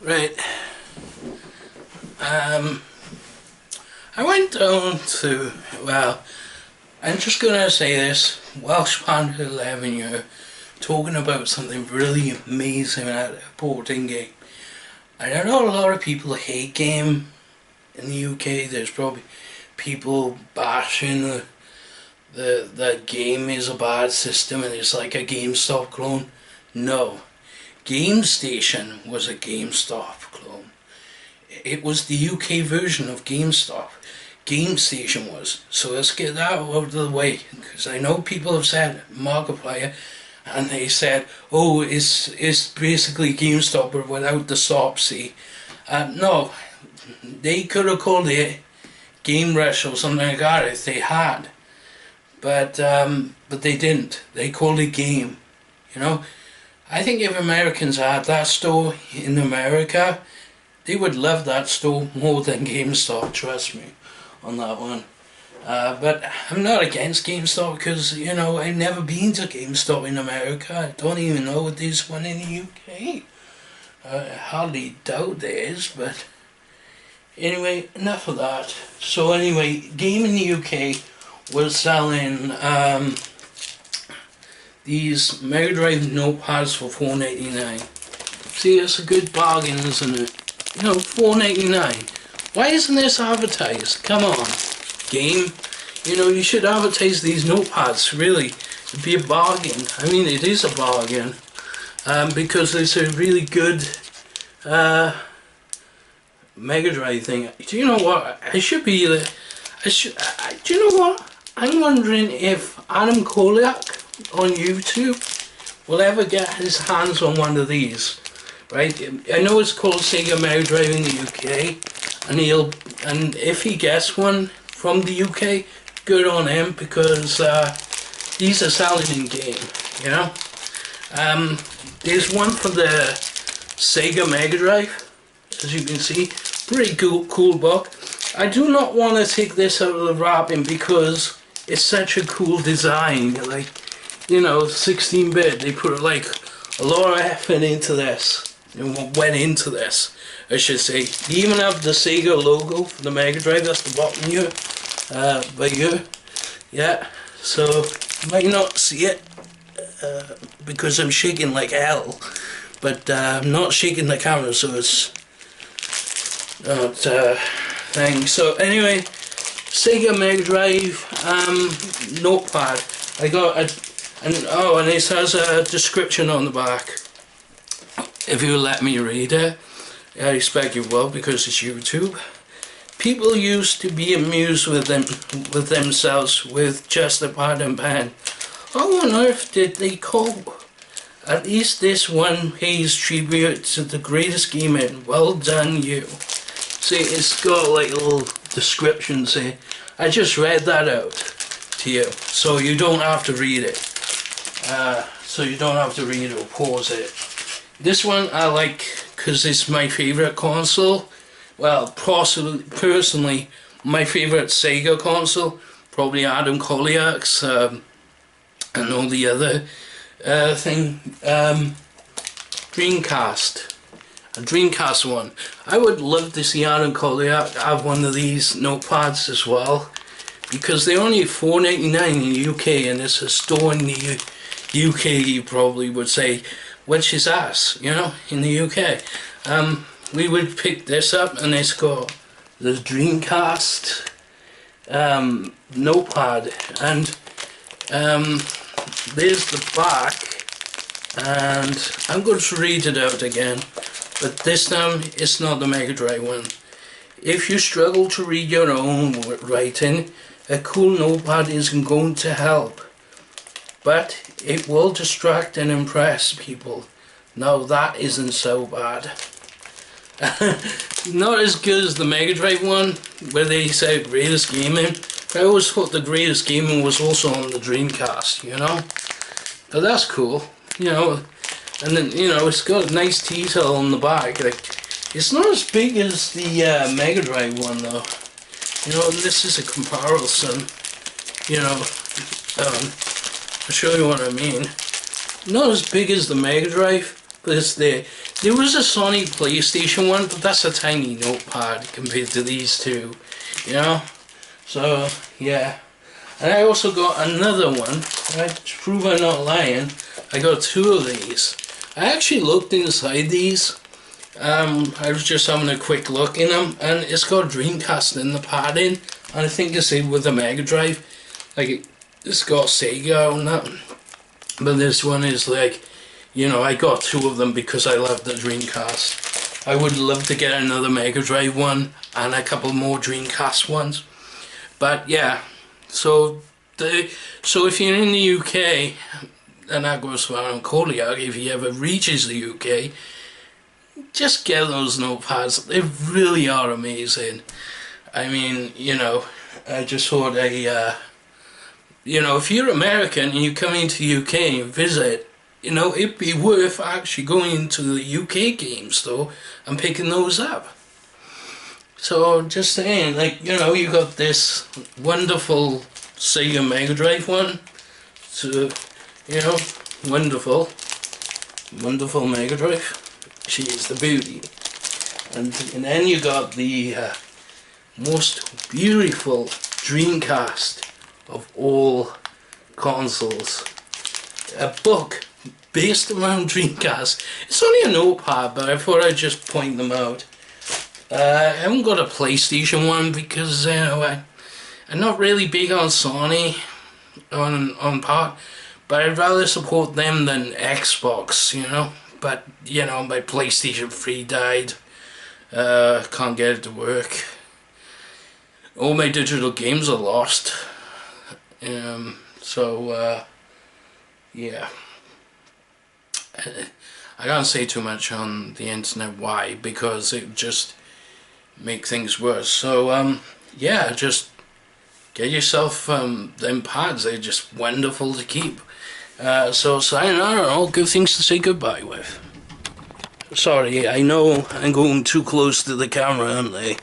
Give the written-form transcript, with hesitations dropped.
Right. I went down to, well, I'm just gonna say this, Welsh Panda 11 year, talking about something really amazing at a boarding game. I know a lot of people hate game in the UK. There's probably people bashing the game is a bad system and it's like a GameStop clone. No. Game Station was a GameStop clone. It was the UK version of GameStop. Game Station was. So let's get that out of the way, because I know people have said Markiplier, and they said, oh, it's basically GameStop but without the stop, see. No, they could have called it Game Rush or something like that if they had. But they didn't. They called it Game, you know. I think if Americans had that store in America, they would love that store more than GameStop, trust me on that one. But I'm not against GameStop because, you know, I've never been to GameStop in America. I don't even know if there's one in the UK. I hardly doubt there is, but anyway, enough of that. So anyway, Game in the UK was selling these Mega Drive notepads for $4.99. See, it's a good bargain, isn't it? You know, $4.99. Why isn't this advertised? Come on, Game. You know, you should advertise these notepads, really. It'd be a bargain. I mean, it is a bargain. Because it's a really good Mega Drive thing. Do you know what? I should be the... do you know what? I'm wondering if Adam Koliak on YouTube will ever get his hands on one of these. Right? I know it's called Sega Mega Drive in the UK, and if he gets one from the UK, good on him, because these are selling in game, you know. There's one for the Sega Mega Drive, as you can see, pretty cool book. I do not want to take this out of the wrapping because it's such a cool design, like, you know, 16-bit, they put like a lot of effort into this. Went into this, I should say. They even have the Sega logo for the Mega Drive, that's the bottom here, by here, yeah, so you might not see it, because I'm shaking like hell, but I'm not shaking the camera, so it's not thing. So anyway, Sega Mega Drive notepad, I got and it has a description on the back. If you let me read it, I expect you will, because it's YouTube. People used to be amused with themselves with just a pad and pen. How on earth did they cope? At least this one pays tribute to the greatest gamer. Well done, you. See, it's got like little descriptions here. I just read that out to you, so you don't have to read it. So you don't have to read it or pause it. This one I like because it's my favourite console. Well, personally, my favourite Sega console. Probably Adam Koliak's and all the other Dreamcast. A Dreamcast one. I would love to see Adam Koliak have one of these notepads as well, because they're only $4.99 in the UK, and it's a store in the UK, you probably would say, which is us, you know, in the UK. We would pick this up, and it's got the Dreamcast notepad, and there's the back, and I'm going to read it out again, but this time it's not the Mega Drive one. If you struggle to read your own writing, a cool notepad isn't going to help, but it will distract and impress people. Now that isn't so bad. Not as good as the Mega Drive one, where they say greatest gaming. I always thought the greatest gaming was also on the Dreamcast, you know. But that's cool, you know. And then, you know, it's got a nice detail on the back. Like, it's not as big as the Mega Drive one though. You know, this is a comparison. You know, I'll show you what I mean. Not as big as the Mega Drive, There was a Sony PlayStation one, but that's a tiny notepad compared to these two, you know. So yeah, and I also got another one. Right, to prove I'm not lying, I got two of these. I actually looked inside these. I was just having a quick look in them, and it's got Dreamcast in the padding, and I think it's in with a Mega Drive. Like, it's got Sega on that, but this one is like, you know, I got two of them because I love the Dreamcast. I would love to get another Mega Drive one and a couple more Dreamcast ones. But yeah, so if you're in the UK, and that goes for koliak, if he ever reaches the UK, just get those notepads. They really are amazing. I mean, you know, I just thought you know, if you're American and you come into the UK and visit, you know, it'd be worth actually going to the UK game store and picking those up. So just saying, like, you know, you got this wonderful Sega Mega Drive one, so, you know, wonderful Mega Drive. She is the beauty. And then you got the most beautiful Dreamcast of all consoles. A book based around Dreamcast. It's only a notepad, but I thought I'd just point them out. I haven't got a PlayStation one because you know, I'm not really big on Sony on part, but I'd rather support them than Xbox, you know. But you know, my PlayStation 3 died. Can't get it to work. All my digital games are lost. So yeah. I can't say too much on the internet why, because it just make things worse. So yeah, just get yourself them pads. They're just wonderful to keep. So sayonara, all good things to say goodbye with. Sorry, I know I'm going too close to the camera, aren't I?